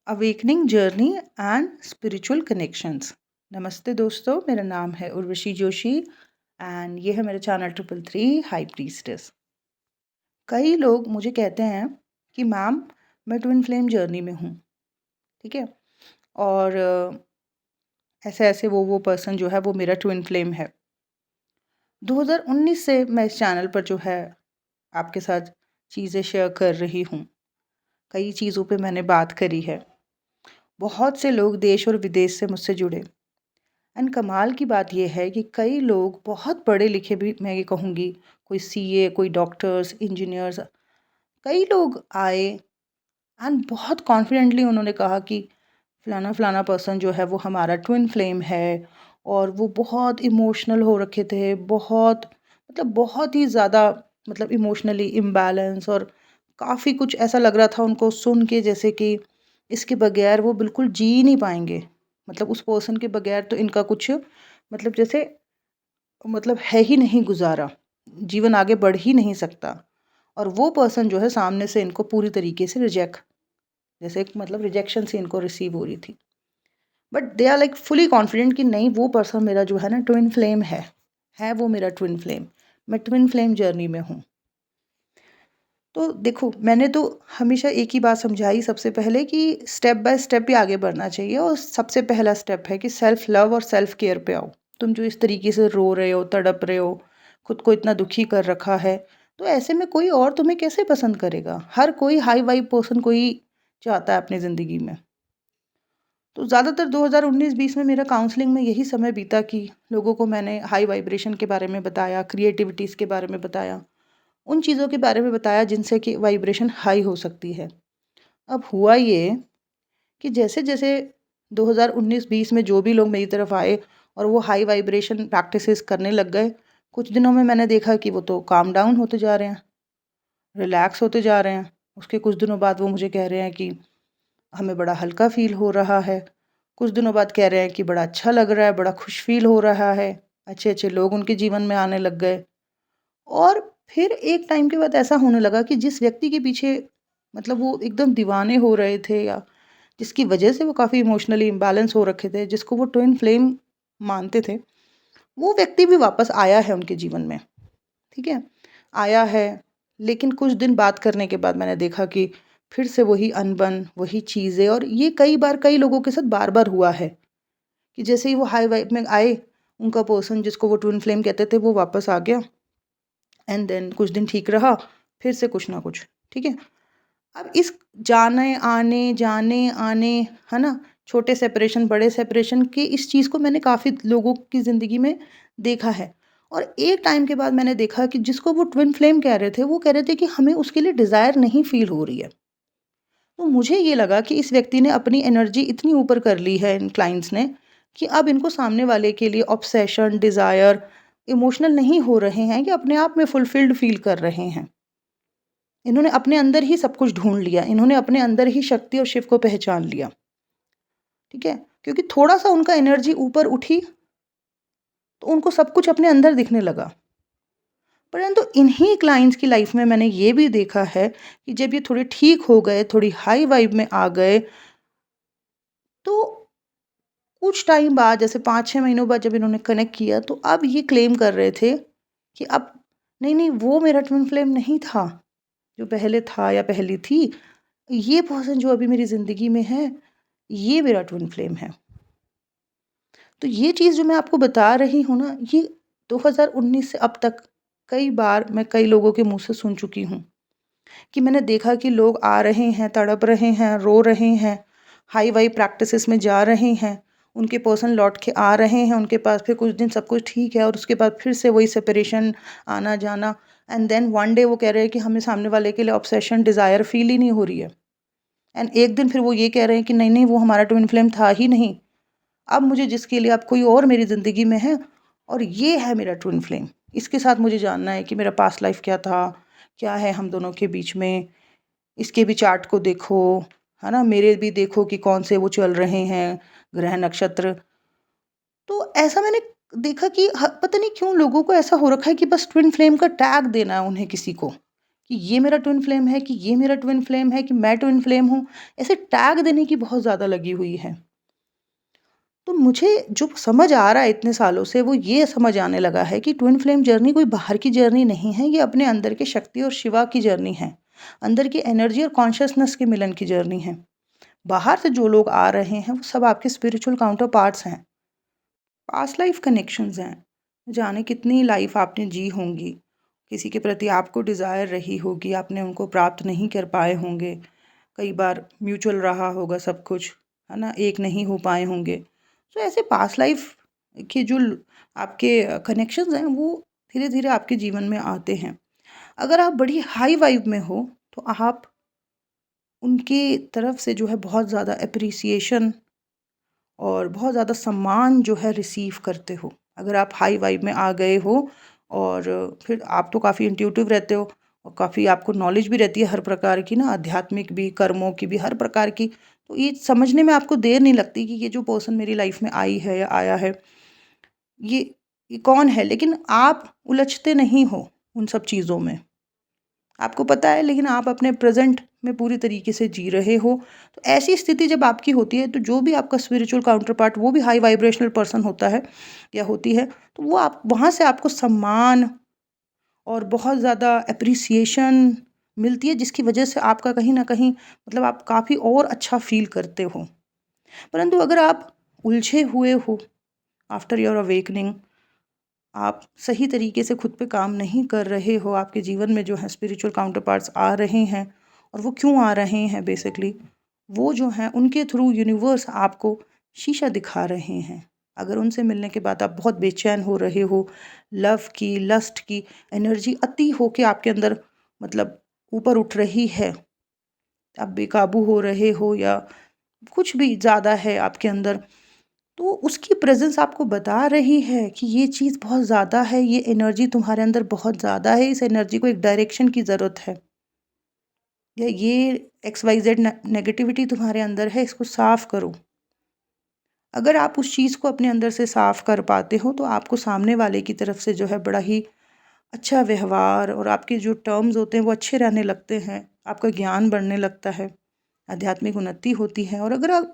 Awakening journey and spiritual connections. नमस्ते दोस्तों, मेरा नाम है उर्वशी जोशी एंड ये है मेरा चैनल 333 हाई प्रीस्टेस। कई लोग मुझे कहते हैं कि मैम मैं ट्विन फ्लेम जर्नी में हूँ, ठीक है। और ऐसे ऐसे वो पर्सन जो है वो मेरा ट्विन फ्लेम है। 2019 से मैं इस चैनल पर जो है आपके साथ चीज़ें शेयर कर रही हूँ। कई चीज़ों पे मैंने बात करी है। बहुत से लोग देश और विदेश से मुझसे जुड़े। एंड कमाल की बात ये है कि कई लोग बहुत पढ़े लिखे भी, मैं ये कहूँगी, कोई सीए, कोई डॉक्टर्स, इंजीनियर्स, कई लोग आए एंड बहुत कॉन्फिडेंटली उन्होंने कहा कि फलाना फलाना पर्सन जो है वो हमारा ट्विन फ्लेम है। और वो बहुत इमोशनल हो रखे थे, बहुत ही ज़्यादा, इमोशनली इम्बैलेंस, और काफ़ी कुछ ऐसा लग रहा था उनको सुन के जैसे कि इसके बगैर वो बिल्कुल जी नहीं पाएंगे। उस पर्सन के बगैर तो इनका कुछ जैसे है ही नहीं गुजारा, जीवन आगे बढ़ ही नहीं सकता। और वो पर्सन जो है सामने से इनको पूरी तरीके से जैसे एक रिजेक्शन से इनको रिसीव हो रही थी। But they are like fully confident कि नहीं, वो पर्सन मेरा जो है ना ट्विन फ्लेम है वो मेरा ट्विन फ्लेम। मैं ट्विन फ्लेम जर्नी में हूँ। तो देखो, मैंने तो हमेशा एक ही बात समझाई सबसे पहले कि स्टेप बाय स्टेप ही आगे बढ़ना चाहिए। और सबसे पहला स्टेप है कि सेल्फ लव और सेल्फ केयर पे आओ। तुम जो इस तरीके से रो रहे हो, तड़प रहे हो, खुद को इतना दुखी कर रखा है, तो ऐसे में कोई और तुम्हें कैसे पसंद करेगा? हर कोई हाई वाइब पर्सन को ही चाहता है अपनी ज़िंदगी में। तो ज़्यादातर 2019-20 में मेरा काउंसलिंग में यही समय बीता कि लोगों को मैंने हाई वाइब्रेशन के बारे में बताया, क्रिएटिविटीज़ के बारे में बताया, उन चीज़ों के बारे में बताया जिनसे कि वाइब्रेशन हाई हो सकती है। अब हुआ ये कि जैसे-जैसे 2019-20 में जो भी लोग मेरी तरफ आए और वो हाई वाइब्रेशन प्रैक्टिसेस करने लग गए, कुछ दिनों में मैंने देखा कि वो तो काम डाउन होते जा रहे हैं, रिलैक्स होते जा रहे हैं। उसके कुछ दिनों बाद वो मुझे कह रहे हैं कि हमें बड़ा हल्का फ़ील हो रहा है। कुछ दिनों बाद कह रहे हैं कि बड़ा अच्छा लग रहा है, बड़ा खुश फ़ील हो रहा है। अच्छे-अच्छे लोग उनके जीवन में आने लग गए। और फिर एक टाइम के बाद ऐसा होने लगा कि जिस व्यक्ति के पीछे वो एकदम दीवाने हो रहे थे, या जिसकी वजह से वो काफ़ी इमोशनली इम्बैलेंस हो रखे थे, जिसको वो ट्विन फ्लेम मानते थे, वो व्यक्ति भी वापस आया है उनके जीवन में, ठीक है? आया है, लेकिन कुछ दिन बात करने के बाद मैंने देखा कि फिर से वही अनबन, वही चीज़ें। और ये कई बार कई लोगों के साथ बार-बार हुआ है कि जैसे ही वो हाई वाइब में आए, उनका पर्सन जिसको वो ट्विन फ्लेम कहते थे, वो वापस आ गया। एंड देन कुछ दिन ठीक रहा, फिर से कुछ ना कुछ, ठीक है? अब इस जाने-आने, है ना? छोटे सेपरेशन, बड़े सेपरेशन की इस चीज़ को मैंने काफ़ी लोगों की ज़िंदगी में देखा है। और एक टाइम के बाद मैंने देखा कि जिसको वो ट्विन फ्लेम कह रहे थे, वो कह रहे थे कि हमें उसके लिए डिज़ायर नहीं फ़ील हो रही है। तो मुझे ये लगा कि इस व्यक्ति ने अपनी एनर्जी इतनी ऊपर कर ली है, इन क्लाइंट्स ने, कि अब इनको सामने वाले के लिए ऑब्सेशन, डिज़ायर, इमोशनल नहीं हो रहे हैं, कि अपने आप में फुलफिल्ड फ़ील कर रहे हैं। इन्होंने अपने अंदर ही सब कुछ ढूँढ लिया, इन्होंने अपने अंदर ही शक्ति और शिव को पहचान लिया, ठीक है? क्योंकि थोड़ा-सा उनका एनर्जी ऊपर उठी, तो उनको सब कुछ अपने अंदर दिखने लगा। परंतु इन्हीं क्लाइंट्स की लाइफ़ में मैंने ये भी देखा है कि जब ये थोड़े ठीक हो गए, थोड़ी हाई वाइब में आ गए, तो कुछ टाइम बाद, जैसे 5-6 महीनों बाद जब इन्होंने कनेक्ट किया, तो अब ये क्लेम कर रहे थे कि अब नहीं, नहीं, वो मेरा ट्विन फ्लेम नहीं था, जो पहले था या पहले थी। ये पर्सन जो अभी मेरी ज़िंदगी में है, ये मेरा ट्विन फ्लेम है। तो ये चीज़ जो मैं आपको बता रही हूँ ना, ये 2019 से अब तक कई बार मैं कई लोगों के मुँह से सुन चुकी हूँ, कि मैंने देखा कि लोग आ रहे हैं, तड़प रहे हैं, रो रहे हैं, हाई-वाई प्रैक्टिसेस में जा रहे हैं, उनके पर्सन लौट के आ रहे हैं उनके पास, फिर कुछ दिन सब कुछ ठीक है और उसके बाद फिर से वही सेपरेशन, आना-जाना। एंड देन वन डे वो कह रहे हैं कि हमें सामने वाले के लिए ऑब्सेशन, डिज़ायर फ़ील ही नहीं हो रही है। एंड एक दिन फिर वो ये कह रहे हैं कि नहीं, नहीं, वो हमारा ट्विन फ्लेम था ही नहीं। अब मुझे जिसके लिए अब कोई और मेरी ज़िंदगी में है, और ये है मेरा ट्विन फ्लेम। इसके साथ मुझे जानना है कि मेरा पास्ट लाइफ़ क्या था, क्या है हम दोनों के बीच में। इसके भी चार्ट को देखो, है ना? मेरे भी देखो कि कौन से वो चल रहे हैं, ग्रह नक्षत्र। तो ऐसा मैंने देखा कि पता नहीं क्यों लोगों को ऐसा हो रखा है कि बस ट्विन फ्लेम का टैग देना है उन्हें किसी को, कि ये मेरा ट्विन फ्लेम है, कि ये मेरा ट्विन फ्लेम है, कि मैं ट्विन फ्लेम हूँ। ऐसे टैग देने की बहुत ज़्यादा लगी हुई है। तो मुझे जो समझ आ रहा है इतने सालों से, वो ये समझ आने लगा है कि ट्विन फ्लेम जर्नी कोई बाहर की जर्नी नहीं है, ये अपने अंदर के शक्ति और शिवा की जर्नी है। अंदर की एनर्जी और कॉन्शसनेस के मिलन की जर्नी है। बाहर से जो लोग आ रहे हैं, वो सब आपके स्पिरिचुअल काउंटर पार्ट्स हैं। पास्ट लाइफ कनेक्शंस हैं। जाने कितनी लाइफ आपने जी होंगी। किसी के प्रति आपको डिज़ायर रही होगी, आपने उनको प्राप्त नहीं कर पाए होंगे। कई बार म्यूचुअल रहा होगा सब कुछ, है ना? एक नहीं हो पाए होंगे। तो ऐसे पास्ट लाइफ के जो आपके कनेक्शंस हैं, वो धीरे-धीरे आपके जीवन में आते हैं। अगर आप बड़ी हाई वाइब में हो, तो आप उनके तरफ से जो है बहुत ज़्यादा एप्रिसिएशन और बहुत ज़्यादा सम्मान जो है रिसीव करते हो। अगर आप हाई वाइब में आ गए हो और फिर आप तो काफ़ी इंट्यूटिव रहते हो और काफ़ी आपको नॉलेज भी रहती है हर प्रकार की ना, आध्यात्मिक भी, कर्मों की भी, हर प्रकार की। तो ये समझने में आपको देर नहीं लगती कि ये जो पर्सन मेरी लाइफ में आई है या आया है, ये ये कौन है? लेकिन आप उलझते नहीं हो उन सब चीज़ों में। आपको पता है, लेकिन आप अपने प्रेज़ेंट में पूरी तरीके से जी रहे हो। तो ऐसी स्थिति जब आपकी होती है, तो जो भी आपका स्पिरिचुअल काउंटर पार्ट, वो भी हाई वाइब्रेशनल पर्सन होता है या होती है, तो वो आप वहाँ से आपको सम्मान और बहुत ज़्यादा एप्रिसिएशन मिलती है, जिसकी वजह से आपका कहीं न कहीं मतलब आप काफ़ी और अच्छा फ़ील करते हो। परंतु अगर आप उलझे हुए हो आफ्टर योर अवेकनिंग, आप सही तरीके से खुद पे काम नहीं कर रहे हो, आपके जीवन में जो है स्पिरिचुअल काउंटर पार्ट्स आ रहे हैं, और वो क्यों आ रहे हैं बेसिकली, वो जो हैं उनके थ्रू यूनिवर्स आपको शीशा दिखा रहे हैं। अगर उनसे मिलने के बाद आप बहुत बेचैन हो रहे हो, लव की, लस्ट की एनर्जी अति होके आपके अंदर मतलब ऊपर उठ रही है, आप बेकाबू हो रहे हो या कुछ भी ज़्यादा है आपके अंदर, तो उसकी प्रेज़ेंस आपको बता रही है कि ये चीज़ बहुत ज़्यादा है, ये एनर्जी तुम्हारे अंदर बहुत ज़्यादा है, इस एनर्जी को एक डायरेक्शन की ज़रूरत है। या ये XYZ नेगेटिविटी तुम्हारे अंदर है, इसको साफ़ करो। अगर आप उस चीज़ को अपने अंदर से साफ़ कर पाते हो, तो आपको सामने वाले की तरफ से जो है बड़ा ही अच्छा व्यवहार और आपके जो टर्म्स होते हैं वो अच्छे रहने लगते हैं, आपका ज्ञान बढ़ने लगता है, आध्यात्मिक उन्नति होती है। और अगर आप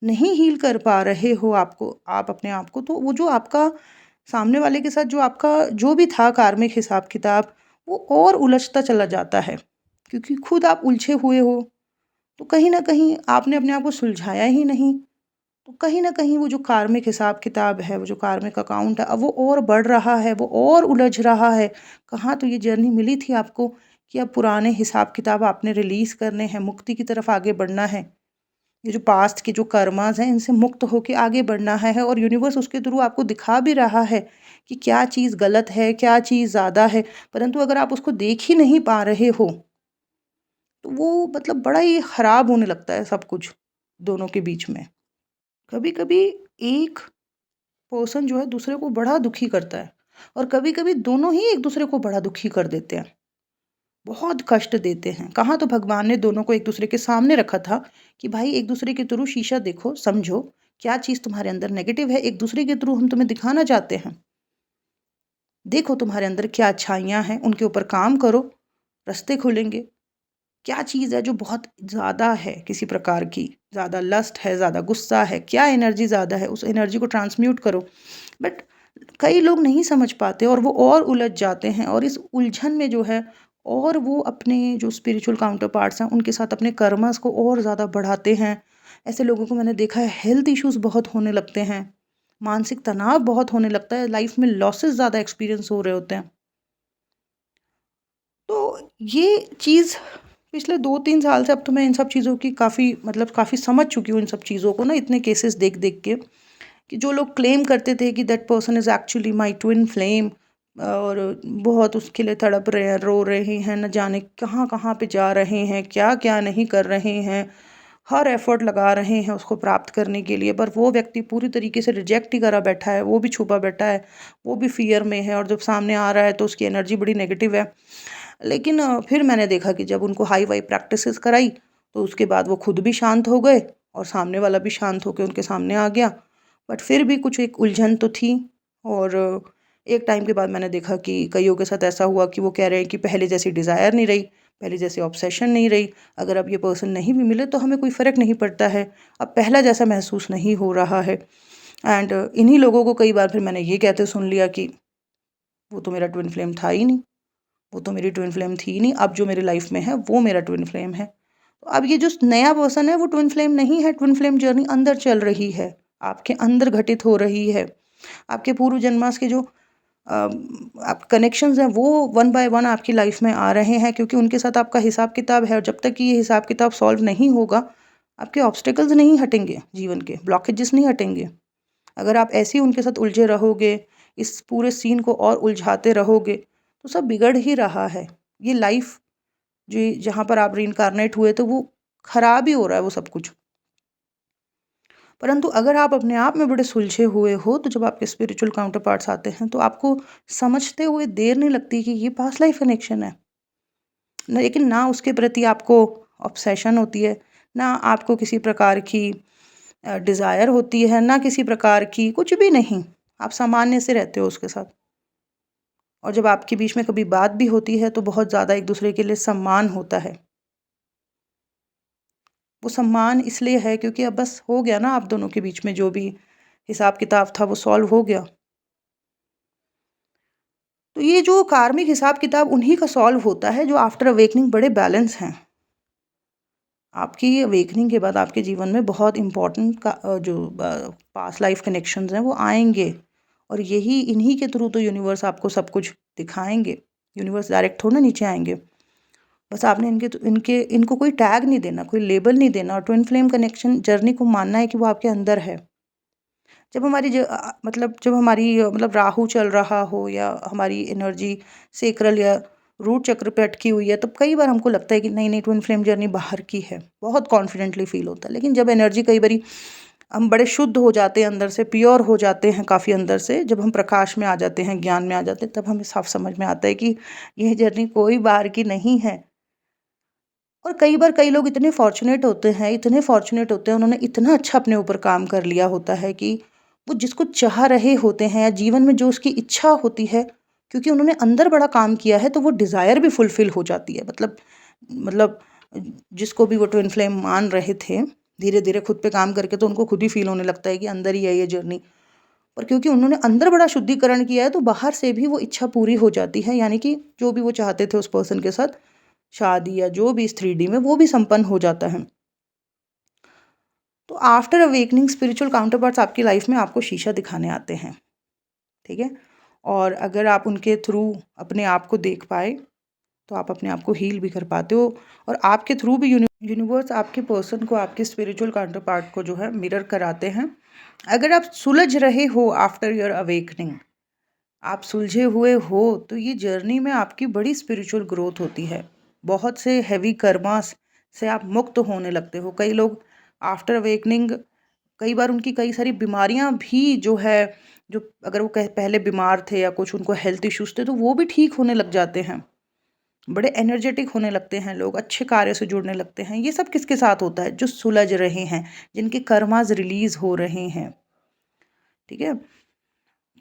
नहीं हील कर पा रहे हो आप अपने आप को, तो वो जो आपका सामने वाले के साथ जो आपका जो भी था कार्मिक हिसाब-किताब, वो और उलझता चला जाता है, क्योंकि खुद आप उलझे हुए हो। तो कहीं न कहीं आपने अपने आप को सुलझाया ही नहीं। तो कहीं न कहीं वो जो कार्मिक हिसाब-किताब है, वो जो कार्मिक अकाउंट है, अब वो और बढ़ रहा है, वो और उलझ रहा है। कहाँ तो ये जर्नी मिली थी आपको कि अब पुराने हिसाब-किताब आपने रिलीज़ करने हैं, मुक्ति की तरफ आगे बढ़ना है। ये जो पास्ट के जो कर्मास हैं, इनसे मुक्त होके आगे बढ़ना है, और यूनिवर्स उसके थ्रू आपको दिखा भी रहा है कि क्या चीज़ गलत है, क्या चीज़ ज़्यादा है। परंतु अगर आप उसको देख ही नहीं पा रहे हो, तो वो मतलब बड़ा ही खराब होने लगता है सब कुछ, दोनों के बीच में। कभी-कभी एक पर्सन जो है दूसरे को बड़ा दुखी करता है, और कभी-कभी दोनों ही एक दूसरे को बड़ा दुखी कर देते हैं, बहुत कष्ट देते हैं। कहाँ तो भगवान ने दोनों को एक दूसरे के सामने रखा था कि भाई एक दूसरे के थ्रू शीशा देखो, समझो क्या चीज़ तुम्हारे अंदर नेगेटिव है, एक दूसरे के थ्रू हम तुम्हें दिखाना चाहते हैं। देखो तुम्हारे अंदर क्या अच्छाइयाँ हैं, उनके ऊपर काम करो, रास्ते खुलेंगे। क्या चीज़ है जो बहुत ज़्यादा है किसी प्रकार की, ज़्यादा लस्ट है, ज़्यादा गुस्सा है, क्या एनर्जी ज़्यादा है, उस एनर्जी को ट्रांसम्यूट करो। बट कई लोग नहीं समझ पाते और वो और उलझ जाते हैं, और इस उलझन में जो है और वो अपने जो स्पिरिचुअल काउंटर पार्ट्स हैं उनके साथ अपने कर्मस को और ज़्यादा बढ़ाते हैं। ऐसे लोगों को मैंने देखा है, हेल्थ इश्यूज़ बहुत होने लगते हैं, मानसिक तनाव बहुत होने लगता है, लाइफ में लॉसेस ज़्यादा एक्सपीरियंस हो रहे होते हैं। तो ये चीज़ पिछले 2-3 साल से अब तो मैं इन सब चीज़ों की काफ़ी मतलब काफ़ी समझ चुकी हूँ इन सब चीज़ों को ना, इतने केसेस देख-देख के, कि जो लोग क्लेम करते थे कि that person is actually my twin flame, और बहुत उसके लिए तड़प रहे हैं, रो रहे हैं, न जाने कहाँ-कहाँ पे जा रहे हैं, क्या-क्या नहीं कर रहे हैं, हर एफ़र्ट लगा रहे हैं उसको प्राप्त करने के लिए, पर वो व्यक्ति पूरी तरीके से रिजेक्ट ही करा बैठा है, वो भी छुपा बैठा है, वो भी फ़ियर में है, और जब सामने आ रहा है तो उसकी एनर्जी बड़ी नेगेटिव है। लेकिन फिर मैंने देखा कि जब उनको हाई वाई प्रैक्टिसेस कराई, तो उसके बाद वो खुद भी शांत हो गए और सामने वाला भी शांत होके उनके सामने आ गया। बट फिर भी कुछ एक उलझन तो थी, और एक टाइम के बाद मैंने देखा कि कईयों के साथ ऐसा हुआ कि वो कह रहे हैं कि पहले जैसी डिज़ायर नहीं रही, पहले जैसी ऑब्सेशन नहीं रही, अगर अब ये पर्सन नहीं भी मिले तो हमें कोई फ़र्क नहीं पड़ता है, अब पहला जैसा महसूस नहीं हो रहा है। एंड इन्हीं लोगों को कई बार फिर मैंने ये कहते सुन लिया कि वो तो मेरा ट्विन फ्लेम था ही नहीं, वो तो मेरी ट्विन फ्लेम थी ही नहीं, अब जो मेरी लाइफ में है वो मेरा ट्विन फ्लेम है। तो अब ये जो नया पर्सन है वो ट्विन फ्लेम नहीं है, ट्विन फ्लेम जर्नी अंदर चल रही है, आपके अंदर घटित हो रही है। आपके पूर्व जन्मास के जो आप कनेक्शंस हैं वो वन बाय वन आपकी लाइफ में आ रहे हैं, क्योंकि उनके साथ आपका हिसाब किताब है, और जब तक कि ये हिसाब किताब सॉल्व नहीं होगा आपके ऑब्स्टेकल्स नहीं हटेंगे, जीवन के ब्लॉकेजेस नहीं हटेंगे। अगर आप ऐसे ही उनके साथ उलझे रहोगे, इस पूरे सीन को और उलझाते रहोगे, तो सब बिगड़ ही रहा है। ये लाइफ जो जहाँ पर आप रीइंकार्नेट हुए तो वो खराब ही हो रहा है वो सब कुछ। परंतु अगर आप अपने आप में बड़े सुलझे हुए हो, तो जब आपके स्पिरिचुअल काउंटर पार्ट्स आते हैं तो आपको समझते हुए देर नहीं लगती कि ये पास्ट लाइफ कनेक्शन है। लेकिन ना उसके प्रति आपको ऑब्सेशन होती है, ना आपको किसी प्रकार की डिज़ायर होती है, ना किसी प्रकार की कुछ भी नहीं। आप सामान्य से रहते हो उसके साथ। और जब आपके बीच में कभी बात भी होती है तो बहुत ज़्यादा एक दूसरे के लिए सम्मान होता है। वो सम्मान इसलिए है क्योंकि अब बस हो गया ना, आप दोनों के बीच में जो भी हिसाब किताब था वो सॉल्व हो गया। तो ये जो कार्मिक हिसाब किताब उन्हीं का सॉल्व होता है जो आफ्टर अवेकनिंग बड़े बैलेंस हैं। आपकी अवेकनिंग के बाद आपके जीवन में बहुत इम्पोर्टेंट का जो पास्ट लाइफ कनेक्शंस हैं वो आएंगे, और यही इन्हीं के थ्रू तो यूनिवर्स आपको सब कुछ दिखाएंगे। यूनिवर्स डायरेक्ट थोड़ा ना नीचे आएंगे। बस आपने इनको कोई टैग नहीं देना, कोई लेबल नहीं देना, और ट्विन फ्लेम कनेक्शन जर्नी को मानना है कि वो आपके अंदर है। जब हमारी मतलब जब हमारी मतलब राहु चल रहा हो या हमारी एनर्जी सेक्रल या रूट चक्र पे अटकी हुई है, तब कई बार हमको लगता है कि नहीं नहीं ट्विन फ्लेम जर्नी बाहर की है, बहुत कॉन्फिडेंटली फील होता है। लेकिन जब एनर्जी कई बारी हम बड़े शुद्ध हो जाते हैं, अंदर से प्योर हो जाते हैं, काफ़ी अंदर से जब हम प्रकाश में आ जाते हैं, ज्ञान में आ जाते हैं, तब हमें साफ समझ में आता है कि यह जर्नी कोई बाहर की नहीं है। और कई बार कई लोग इतने फॉर्चुनेट होते हैं, इतने फॉर्चुनेट होते हैं, उन्होंने इतना अच्छा अपने ऊपर काम कर लिया होता है कि वो जिसको चाह रहे होते हैं या जीवन में जो उसकी इच्छा होती है, क्योंकि उन्होंने अंदर बड़ा काम किया है तो वो डिज़ायर भी फुलफ़िल हो जाती है। मतलब जिसको भी वो ट्विन फ्लेम मान रहे थे, धीरे-धीरे खुद पे काम करके तो उनको खुद ही फ़ील होने लगता है कि अंदर ही है ये जर्नी। पर क्योंकि उन्होंने अंदर बड़ा शुद्धिकरण किया है तो बाहर से भी वो इच्छा पूरी हो जाती है, यानी कि जो भी वो चाहते थे उस पर्सन के साथ शादी या जो भी इस 3D में, वो भी संपन्न हो जाता है। तो after awakening spiritual counter parts आपकी लाइफ में आपको शीशा दिखाने आते हैं, ठीक है? और अगर आप उनके थ्रू अपने आप को देख पाए तो आप अपने आप को हील भी कर पाते हो, और आपके थ्रू भी यूनिवर्स आपके पर्सन को, आपके स्पिरिचुअल काउंटर पार्ट को जो है मिरर कराते हैं। अगर आप सुलझ रहे हो आफ्टर योर अवेकनिंग, आप सुलझे हुए हो, तो ये जर्नी में आपकी बड़ी स्पिरिचुअल ग्रोथ होती है। बहुत से हैवी कर्मास से आप मुक्त होने लगते हो। कई लोग आफ्टर अवेकनिंग, कई बार उनकी कई सारी बीमारियां भी जो है, जो अगर वो पहले बीमार थे या कुछ उनको हेल्थ इश्यूज थे, तो वो भी ठीक होने लग जाते हैं। बड़े एनर्जेटिक होने लगते हैं लोग, अच्छे कार्य से जुड़ने लगते हैं। ये सब किसके साथ होता है? जो सुलझ रहे हैं, जिनके कर्मास रिलीज हो रहे हैं, ठीक है?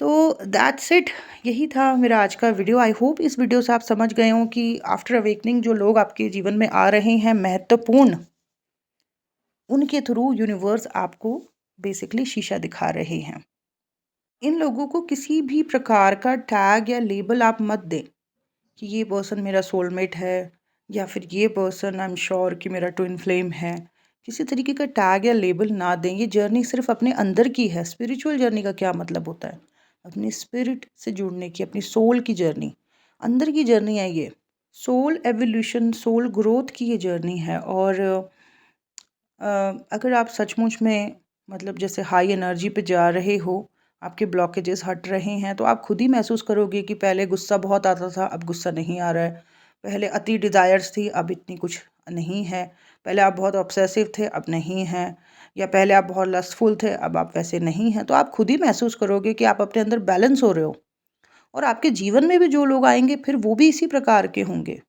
तो दैट्स इट, यही था मेरा आज का वीडियो। आई होप इस वीडियो से आप समझ गए हो कि आफ्टर अवेकनिंग जो लोग आपके जीवन में आ रहे हैं महत्वपूर्ण, उनके थ्रू यूनिवर्स आपको बेसिकली शीशा दिखा रहे हैं। इन लोगों को किसी भी प्रकार का टैग या लेबल आप मत दें कि ये पर्सन मेरा सोलमेट है, या फिर ये पर्सन आई एम श्योर कि मेरा ट्विन फ्लेम है। किसी तरीके का टैग या लेबल ना दें। ये जर्नी सिर्फ अपने अंदर की है। स्पिरिचुअल जर्नी का क्या मतलब होता है? अपनी स्पिरिट से जुड़ने की, अपनी सोल की जर्नी, अंदर की जर्नी है ये। सोल एवोल्यूशन, सोल ग्रोथ की ये जर्नी है। और अगर आप सचमुच में मतलब जैसे हाई एनर्जी पे जा रहे हो, आपके ब्लॉकेजेस हट रहे हैं, तो आप खुद ही महसूस करोगे कि पहले गुस्सा बहुत आता था, अब गुस्सा नहीं आ रहा है। पहले अति डिज़ायर्स थी, अब इतनी कुछ नहीं है। पहले आप बहुत ऑब्सेसिव थे, अब नहीं हैं। या पहले आप बहुत लस्टफुल थे, अब आप वैसे नहीं हैं। तो आप खुद ही महसूस करोगे कि आप अपने अंदर बैलेंस हो रहे हो। और आपके जीवन में भी जो लोग आएंगे फिर वो भी इसी प्रकार के होंगे,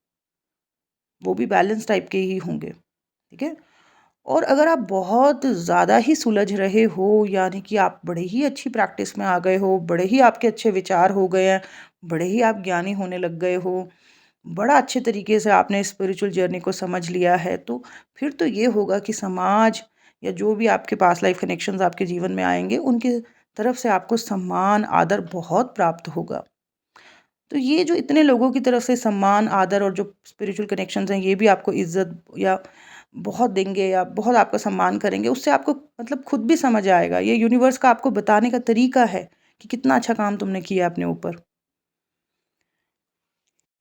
वो भी बैलेंस टाइप के ही होंगे, ठीक है? और अगर आप बहुत ज़्यादा ही सुलझ रहे हो, यानी कि आप बड़े ही अच्छी प्रैक्टिस में आ गए हो, बड़े ही आपके अच्छे विचार हो गए हैं, बड़े ही आप ज्ञानी होने लग गए हो, बड़ा अच्छे तरीके से आपने स्पिरिचुअल जर्नी को समझ लिया है, तो फिर तो ये होगा कि समाज या जो भी आपके पास लाइफ कनेक्शंस आपके जीवन में आएँगे, उनकी तरफ से आपको सम्मान, आदर बहुत प्राप्त होगा। तो ये जो इतने लोगों की तरफ से सम्मान, आदर और जो स्पिरिचुअल कनेक्शंस हैं, ये भी आपको इज़्ज़त या बहुत देंगे या बहुत आपका सम्मान करेंगे, उससे आपको मतलब खुद भी समझ आएगा। ये यूनिवर्स का आपको बताने का तरीका है कि कितना अच्छा काम तुमने किया अपने ऊपर।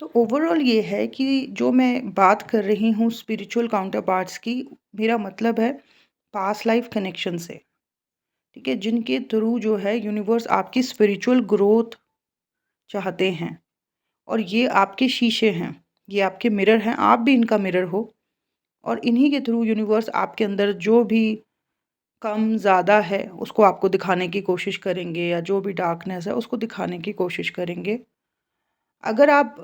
तो ओवरऑल ये है कि जो मैं बात कर रही हूँ स्पिरिचुअल काउंटरपार्ट्स की, मेरा मतलब है पास्ट लाइफ कनेक्शन से, ठीक है? जिनके थ्रू जो है यूनिवर्स आपकी स्पिरिचुअल ग्रोथ चाहते हैं। और ये आपके शीशे हैं, ये आपके मिरर हैं, आप भी इनका मिरर हो। और इन्हीं के थ्रू यूनिवर्स आपके अंदर जो भी कम ज़्यादा है, उसको आपको दिखाने की कोशिश करेंगे, या जो भी डार्कनेस है, उसको दिखाने की कोशिश करेंगे। अगर आप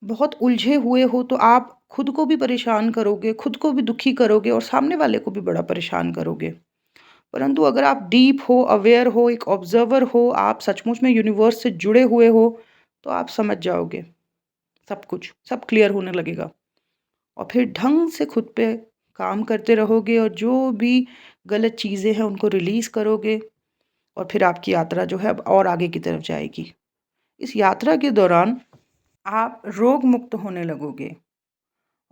बहुत उलझे हुए हो, तो आप खुद को भी परेशान करोगे, खुद को भी दुखी करोगे और सामने वाले को भी बड़ा परेशान करोगे। परंतु अगर आप डीप हो, अवेयर हो, एक ऑब्ज़र्वर हो, आप सचमुच में यूनिवर्स से जुड़े हुए हो, तो आप समझ जाओगे सब कुछ, सब क्लियर होने लगेगा। और फिर ढंग से खुद पे काम करते रहोगे, और जो भी गलत चीज़ें हैं उनको रिलीज़ करोगे, और फिर आपकी यात्रा जो है अब और आगे की तरफ जाएगी। इस यात्रा के दौरान आप रोग मुक्त होने लगोगे,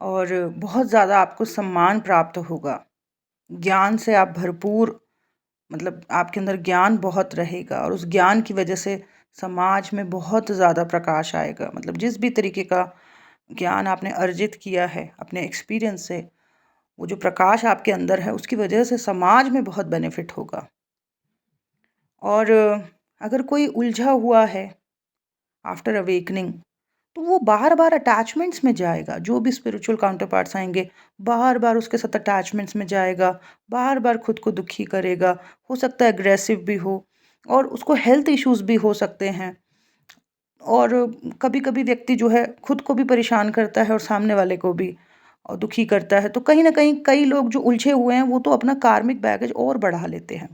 और बहुत ज़्यादा आपको सम्मान प्राप्त होगा। ज्ञान से आप भरपूर, मतलब आपके अंदर ज्ञान बहुत रहेगा, और उस ज्ञान की वजह से समाज में बहुत ज़्यादा प्रकाश आएगा। मतलब जिस भी तरीके का ज्ञान आपने अर्जित किया है अपने एक्सपीरियंस से, वो जो प्रकाश आपके अंदर है, उसकी वजह से समाज में बहुत बेनिफिट होगा। और अगर कोई उलझा हुआ है आफ्टर अवेकनिंग, तो वो बार-बार अटैचमेंट्स में जाएगा। जो भी स्पिरिचुअल काउंटर पार्ट्स आएँगे, बार-बार उसके साथ अटैचमेंट्स में जाएगा, बार-बार खुद को दुखी करेगा, हो सकता है अग्रेसिव भी हो, और उसको हेल्थ इश्यूज़ भी हो सकते हैं। और कभी-कभी व्यक्ति जो है खुद को भी परेशान करता है और सामने वाले को भी दुखी करता है। तो कहीं न कहीं कई लोग जो उलझे हुए हैं, वो तो अपना कार्मिक बैगेज और बढ़ा लेते हैं।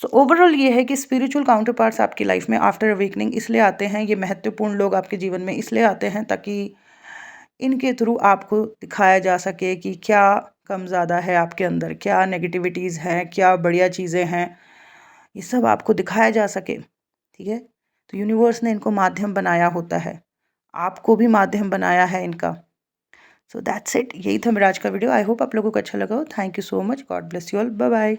सो ओवरऑल ये है कि स्पिरिचुअल काउंटर पार्ट्स आपकी लाइफ में आफ्टर अवेकनिंग इसलिए आते हैं, ये महत्वपूर्ण लोग आपके जीवन में इसलिए आते हैं, ताकि इनके थ्रू आपको दिखाया जा सके कि क्या कम ज़्यादा है आपके अंदर, क्या नेगेटिविटीज़ हैं, क्या बढ़िया चीज़ें हैं, ये सब आपको दिखाया जा सके, ठीक है? तो यूनिवर्स ने इनको माध्यम बनाया होता है, आपको भी माध्यम बनाया है इनका। सो दैट्स इट, यही था मेरा आज का वीडियो। आई होप आप लोगों को अच्छा लगा हो। Thank you so much. God bless you all. Bye bye.